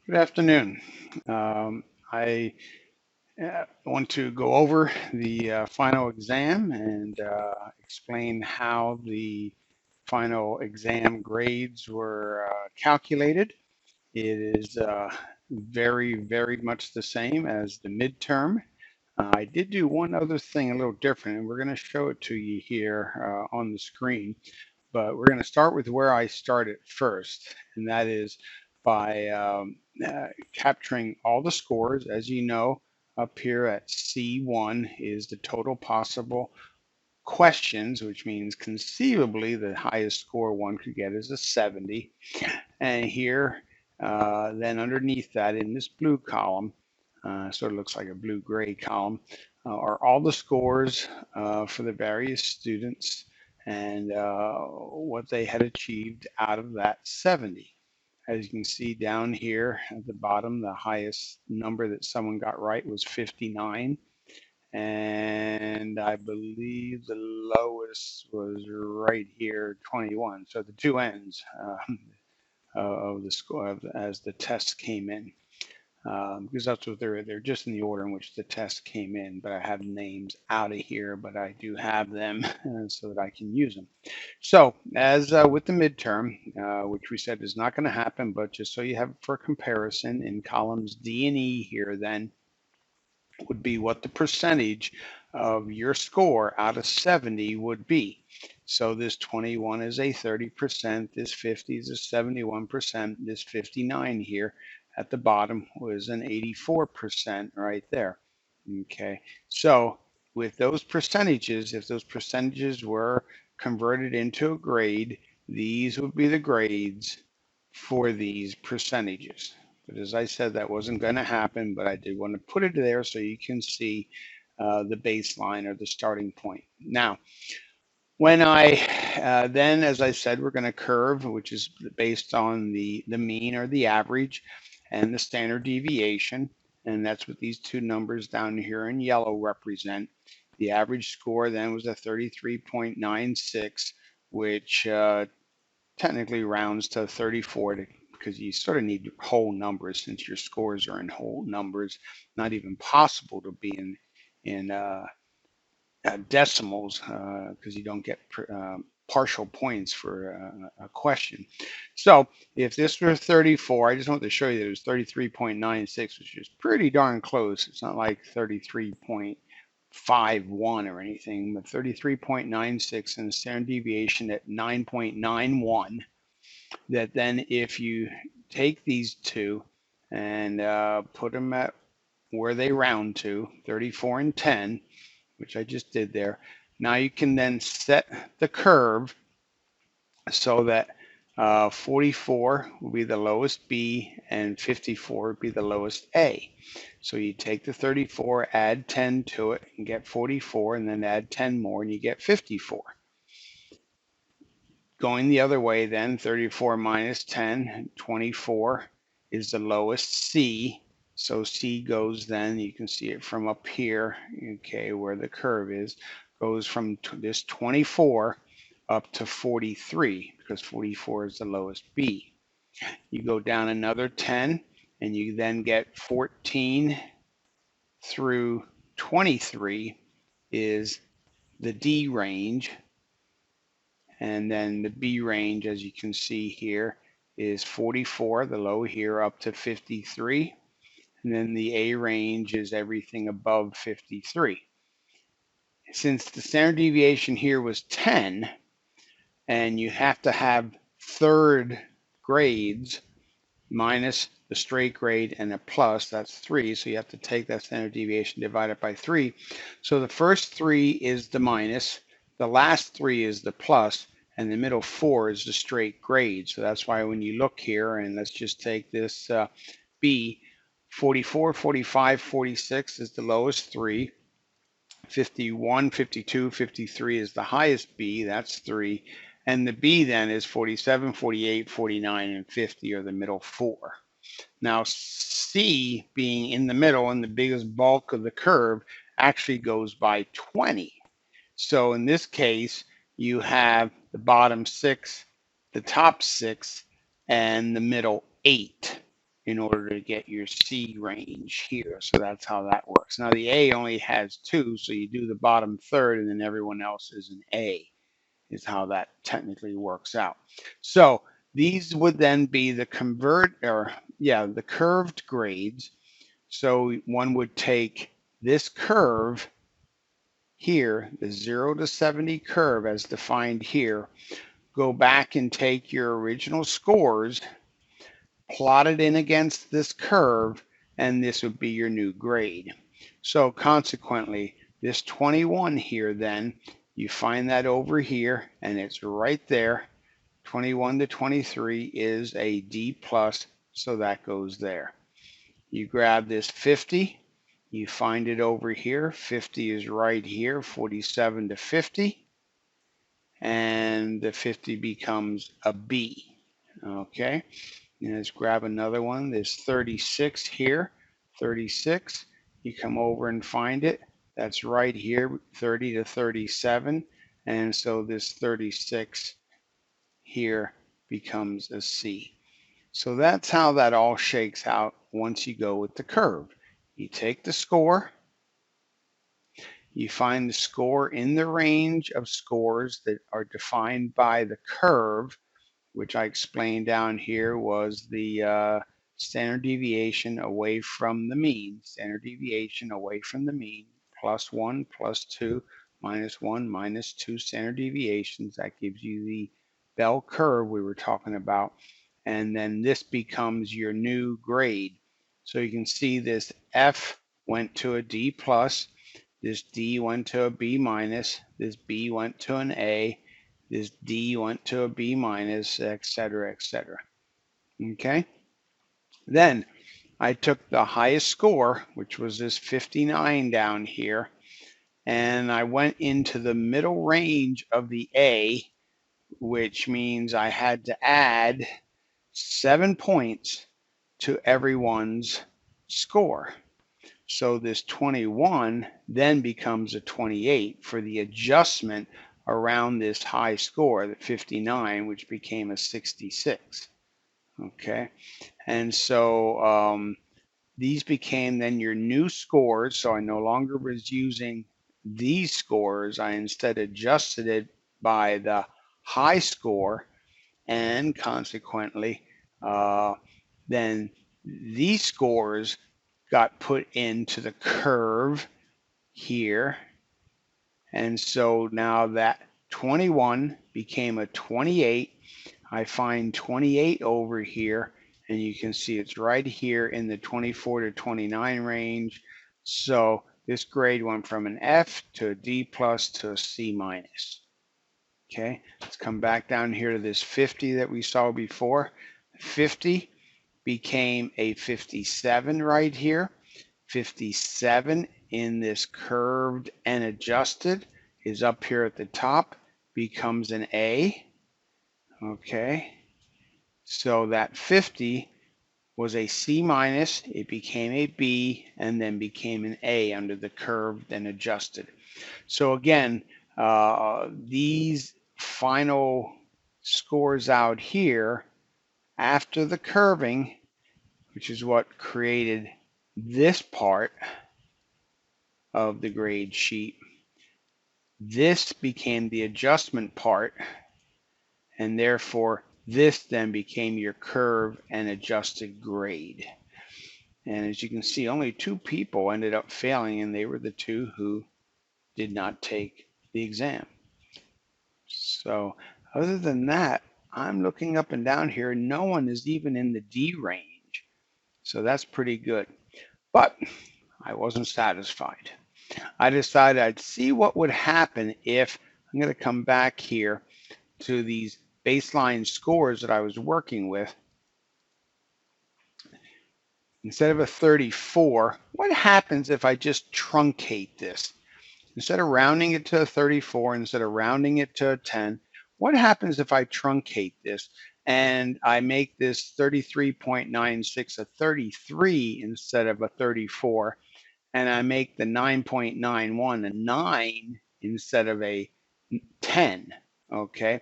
Good afternoon. I want to go over the final exam and explain how the final exam grades were calculated. It is very much the same as the midterm. I did do one other thing a little different, and we're going to show it to you here on the screen. But we're going to start with where I started first, and that is by capturing all the scores. As you know, up here at C1 is the total possible questions, which means conceivably the highest score one could get is a 70. And here, then underneath that in this blue column, sort of looks like a blue-gray column, are all the scores for the various students and what they had achieved out of that 70. As you can see down here at the bottom, the highest number that someone got right was 59. And I believe the lowest was right here, 21. So the two ends of the score as the tests came in. Because that's what they're just in the order in which the test came in. But I have names out of here, but I do have them so that I can use them. So as with the midterm, which we said is not going to happen, but just so you have it for comparison, in columns D and E here, then would be what the percentage of your score out of 70 would be. So this 21 is a 30%, this 50 is a 71%, this 59 here at the bottom was an 84% right there. Okay, so with those percentages, if those percentages were converted into a grade, these would be the grades for these percentages. But as I said, that wasn't going to happen, but I did want to put it there so you can see the baseline or the starting point. Now, when then, as I said, we're going to curve, which is based on the mean or the average and the standard deviation. And that's what these two numbers down here in yellow represent. The average score then was a 33.96, which technically rounds to 34 because you sort of need whole numbers since your scores are in whole numbers. Not even possible to be in decimals because you don't get partial points for a question. So if this were 34, I just wanted to show you that it was 33.96, which is pretty darn close. It's not like 33.51 or anything, but 33.96 and the standard deviation at 9.91. That then if you take these two and put them at where they round to, 34 and 10, which I just did there. Now you can then set the curve so that 44 will be the lowest B and 54 would be the lowest A. So you take the 34, add 10 to it and get 44, and then add 10 more and you get 54. Going the other way then, 34 minus 10, 24 is the lowest C. So C goes then, you can see it from up here, okay, where the curve is, goes from this 24 up to 43 because 44 is the lowest B. You go down another 10 and you then get 14 through 23 is the D range. And then the B range, as you can see here, is 44, the low here, up to 53. And then the A range is everything above 53. Since the standard deviation here was 10, and you have to have third grades minus the straight grade and a plus, that's 3. So you have to take that standard deviation, divide it by 3. So the first 3 is the minus, the last 3 is the plus, and the middle 4 is the straight grade. So that's why when you look here, and let's just take this B, 44, 45, 46 is the lowest 3. 51, 52, 53 is the highest B, that's 3. And the B then is 47, 48, 49, and 50 are the middle 4. Now C being in the middle and the biggest bulk of the curve actually goes by 20. So in this case, you have the bottom 6, the top 6, and the middle 8. in order to get your C range here. So that's how that works. Now the A only has 2, so you do the bottom third and then everyone else is an A, is how that technically works out. So these would then be the the curved grades. So one would take this curve here, the 0 to 70 curve as defined here, go back and take your original scores, plot it in against this curve, and this would be your new grade. So consequently, this 21 here then, you find that over here, and it's right there. 21 to 23 is a D plus, so that goes there. You grab this 50, you find it over here. 50 is right here, 47 to 50, and the 50 becomes a B. Okay, and let's grab another one. There's 36 here, 36. You come over and find it. That's right here, 30 to 37, and so this 36 here becomes a C. So that's how that all shakes out once you go with the curve. You take the score, you find the score in the range of scores that are defined by the curve, which I explained down here was the standard deviation away from the mean, standard deviation away from the mean, +1, +2, -1, -2 standard deviations. That gives you the bell curve we were talking about. And then this becomes your new grade. So you can see this F went to a D plus, this D went to a B minus, this B went to an A, this D went to a B minus, etc., etc. Okay. Then I took the highest score, which was this 59 down here, and I went into the middle range of the A, which means I had to add 7 points to everyone's score. So this 21 then becomes a 28 for the adjustment around this high score, the 59, which became a 66. Okay, and so these became then your new scores. So I no longer was using these scores. I instead adjusted it by the high score, and consequently, then these scores got put into the curve here. And so now that 21 became a 28. I find 28 over here, and you can see it's right here in the 24 to 29 range. So this grade went from an F to a D plus to a C minus. Okay, let's come back down here to this 50 that we saw before. 50 became a 57 right here. 57 in this curved and adjusted is up here at the top, becomes an A. Okay, so that 50 was a C minus, it became a B, and then became an A under the curved and adjusted. So again, these final scores out here after the curving, which is what created this part of the grade sheet, this became the adjustment part, and therefore this then became your curve and adjusted grade. And as you can see, only 2 people ended up failing, and they were the 2 who did not take the exam. So other than that, I'm looking up and down here, no one is even in the D range. So that's pretty good. But I wasn't satisfied. I decided I'd see what would happen if I'm going to come back here to these baseline scores that I was working with. Instead of a 34, what happens if I just truncate this? Instead of rounding it to a 34, instead of rounding it to a 10, what happens if I truncate this and I make this 33.96 a 33 instead of a 34, and I make the 9.91 a 9 instead of a 10, okay?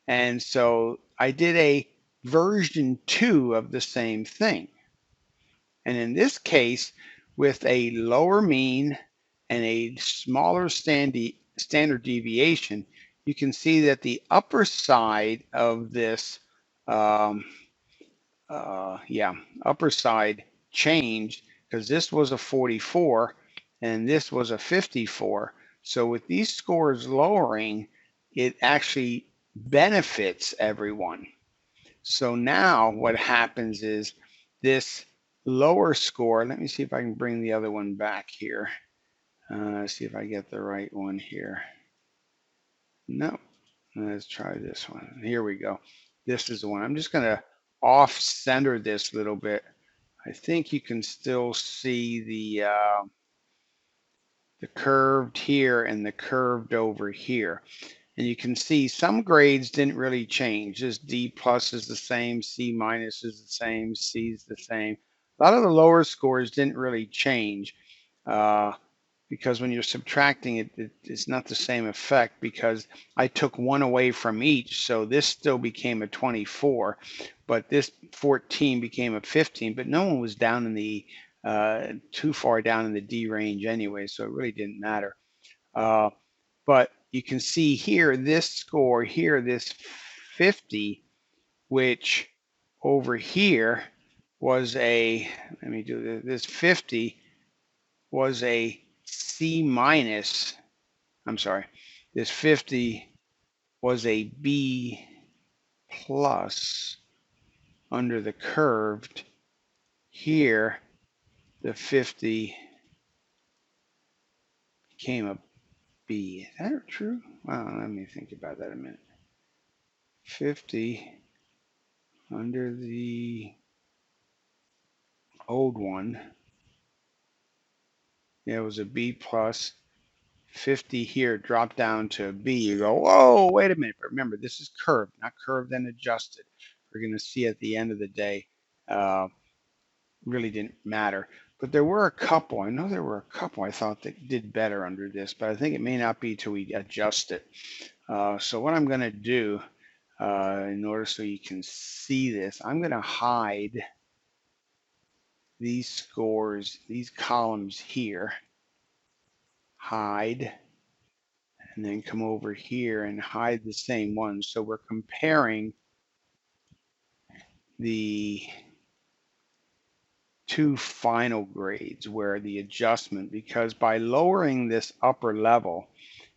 And so I did a version 2 of the same thing. And in this case, with a lower mean and a smaller standard deviation, you can see that the upper side of this, upper side changed, because this was a 44 and this was a 54. So with these scores lowering, it actually benefits everyone. So now what happens is this lower score, let me see if I can bring the other one back here. See if I get the right one here. No, let's try this one. Here we go. This is the one. I'm just going to off center this a little bit. I think you can still see the curved here and the curved over here. And you can see some grades didn't really change. This D plus is the same, C minus is the same, C is the same. A lot of the lower scores didn't really change because when you're subtracting it, it's not the same effect, because I took one away from each. So this still became a 24, but this 14 became a 15, but no one was down in the too far down in the D range anyway, so it really didn't matter. But you can see here, this score here, this 50, which over here was a, let me do this, 50 was a C minus, I'm sorry, this 50 was a B plus under the curved. Here, the 50 became a B. Is that true? Well, let me think about that a minute. 50 under the old one, it was a B plus. 50 here dropped down to a B. You go, whoa, wait a minute. But remember, this is curved, not curved and adjusted. We're going to see at the end of the day, really didn't matter. But there were a couple, I know there were a couple I thought that did better under this, but I think it may not be till we adjust it. So what I'm going to do, in order so you can see this, I'm going to hide these scores, these columns here, hide, and then come over here and hide the same ones. So we're comparing the two final grades where the adjustment, because by lowering this upper level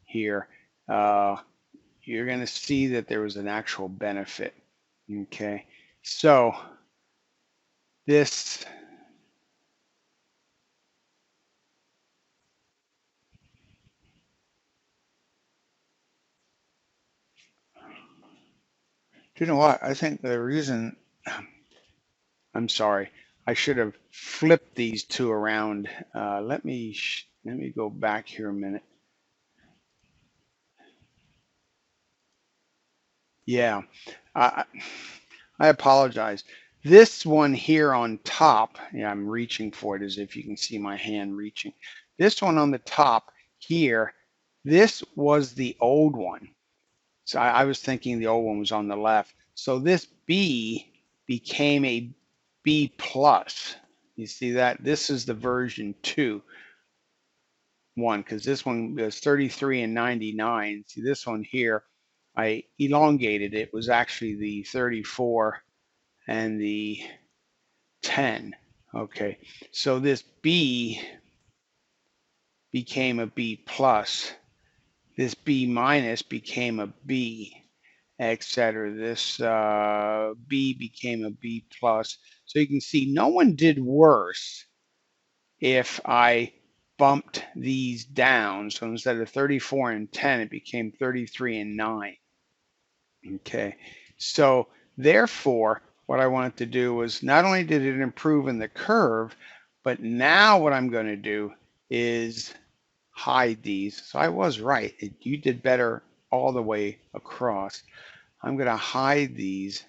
here, you're going to see that there was an actual benefit. Okay, so this you know what? I think the reason, I'm sorry, I should have flipped these two around. Let me go back here a minute. Yeah, I apologize. This one here on top, yeah, I'm reaching for it as if you can see my hand reaching. This one on the top here, this was the old one. So I was thinking the old one was on the left. So this B became a B plus. You see that? This is the version 2 one, because this one was 33 and 99. See this one here, I elongated it, was actually the 34 and the 10. Okay, so this B became a B plus. This B minus became a B, etc. This B became a B plus. So you can see no one did worse if I bumped these down. So instead of 34 and 10, it became 33 and 9. Okay, so therefore, what I wanted to do was not only did it improve in the curve, but now what I'm going to do is hide these. So I was right. You did better all the way across. I'm going to hide these.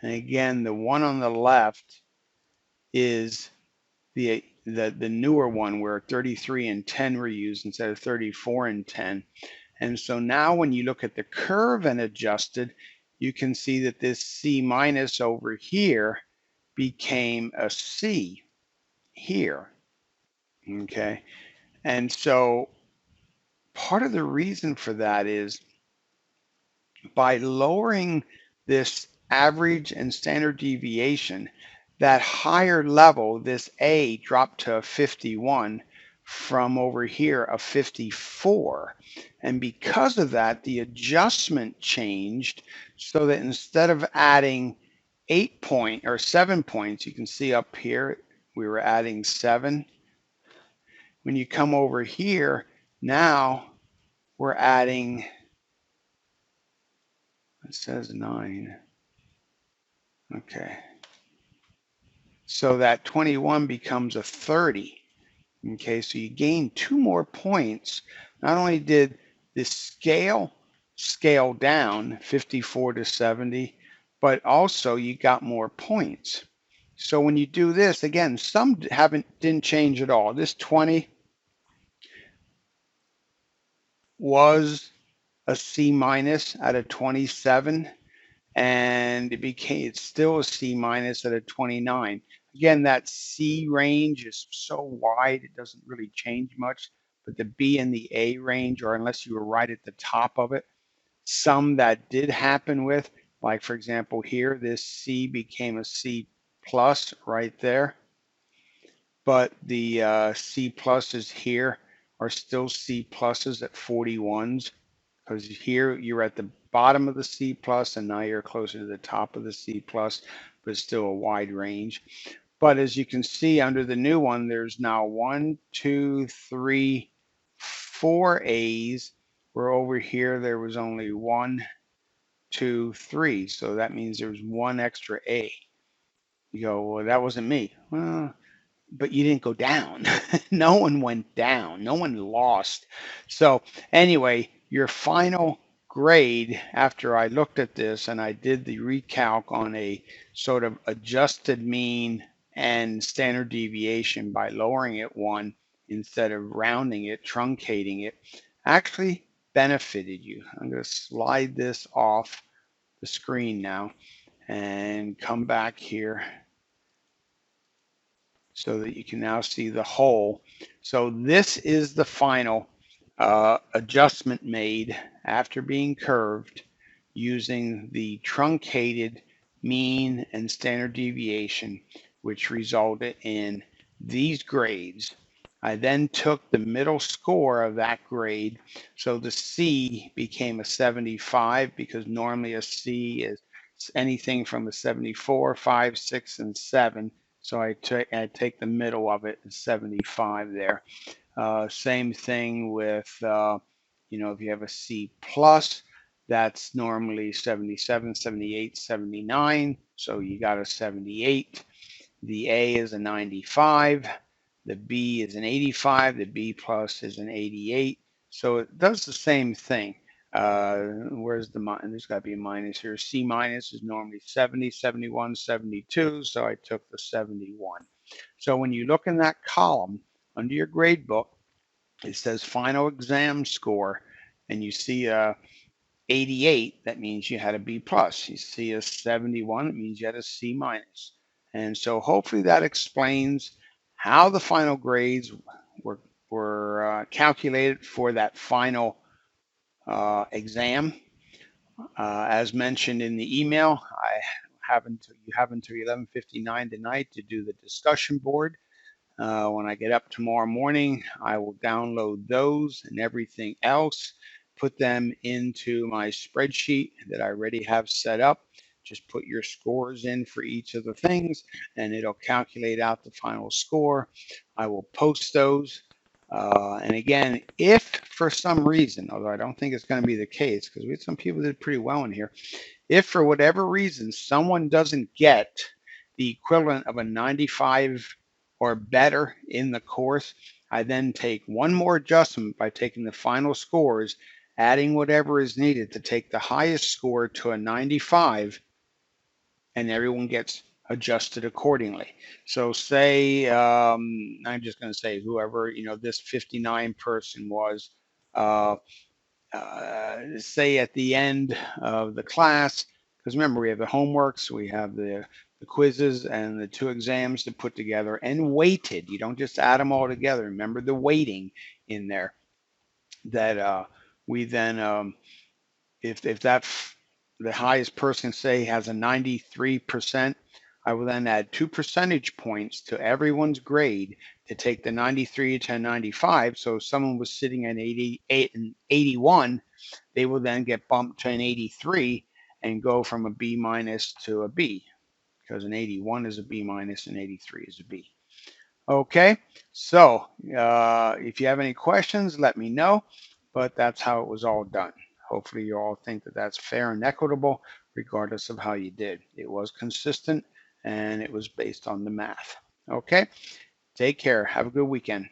And again, the one on the left is the newer one where 33 and 10 were used instead of 34 and 10. And so now when you look at the curve and adjusted, you can see that this C minus over here became a C here, okay? And so part of the reason for that is by lowering this average and standard deviation, that higher level, this A dropped to a 51 from over here a 54. And because of that, the adjustment changed so that instead of adding 7 points, you can see up here, we were adding 7. When you come over here, now we're adding, it says 9. Okay. So that 21 becomes a 30. Okay, so you gain 2 more points. Not only did the scale down 54 to 70, but also you got more points. So when you do this, again, some didn't change at all. This 20 was a C minus out of 27, and it's still a C minus at a 29. Again, that C range is so wide, it doesn't really change much, but the B and the A range, or unless you were right at the top of it, some that did happen with, like for example here, this C became a C plus right there, but the C pluses here are still C pluses at 41s, because here you're at the bottom of the C plus and now you're closer to the top of the C plus, but still a wide range. But as you can see under the new one, there's now 1, 2, 3, 4 A's, where over here there was only 1, 2, 3. So that means there's 1 extra A. You go, well, that wasn't me. Well, but you didn't go down. No one went down. No one lost. So anyway, your final grade after I looked at this and I did the recalc on a sort of adjusted mean and standard deviation by lowering it 1 instead of rounding it, truncating it, actually benefited you. I'm going to slide this off the screen now and come back here so that you can now see the whole. So this is the final adjustment made after being curved using the truncated mean and standard deviation, which resulted in these grades. I then took the middle score of that grade, so the C became a 75 because normally a C is anything from a 74, 5, 6, and 7. So I take the middle of it, 75 there. Same thing with, if you have a C plus, that's normally 77, 78, 79. So you got a 78. The A is a 95. The B is an 85. The B plus is an 88. So it does the same thing. Where's the minus? There's got to be a minus here. C minus is normally 70, 71, 72. So I took the 71. So when you look in that column under your grade book, it says final exam score, and you see a 88, that means you had a B plus. You see a 71, it means you had a C minus. And so hopefully that explains how the final grades were calculated for that final exam. As mentioned in the email, you have until 11:59 tonight to do the discussion board. When I get up tomorrow morning, I will download those and everything else, put them into my spreadsheet that I already have set up. Just put your scores in for each of the things and it'll calculate out the final score. I will post those. And again, if for some reason, although I don't think it's going to be the case, because we had some people that did pretty well in here, if for whatever reason someone doesn't get the equivalent of a 95 or better in the course, I then take one more adjustment by taking the final scores, adding whatever is needed to take the highest score to a 95, and everyone gets adjusted accordingly. So say, I'm just going to say whoever, this 59 person was, say at the end of the class, because remember we have the homeworks, we have the the quizzes and the two exams to put together and weighted. You don't just add them all together. Remember the weighting in there that we then, if that the highest person say has a 93%, I will then add 2 percentage points to everyone's grade to take the 93 to 95. So if someone was sitting at 88 and 81, they will then get bumped to an 83 and go from a B minus to a B, because an 81 is a B minus and 83 is a B. Okay, so if you have any questions, let me know, but that's how it was all done. Hopefully you all think that that's fair and equitable, regardless of how you did. It was consistent and it was based on the math. Okay, take care. Have a good weekend.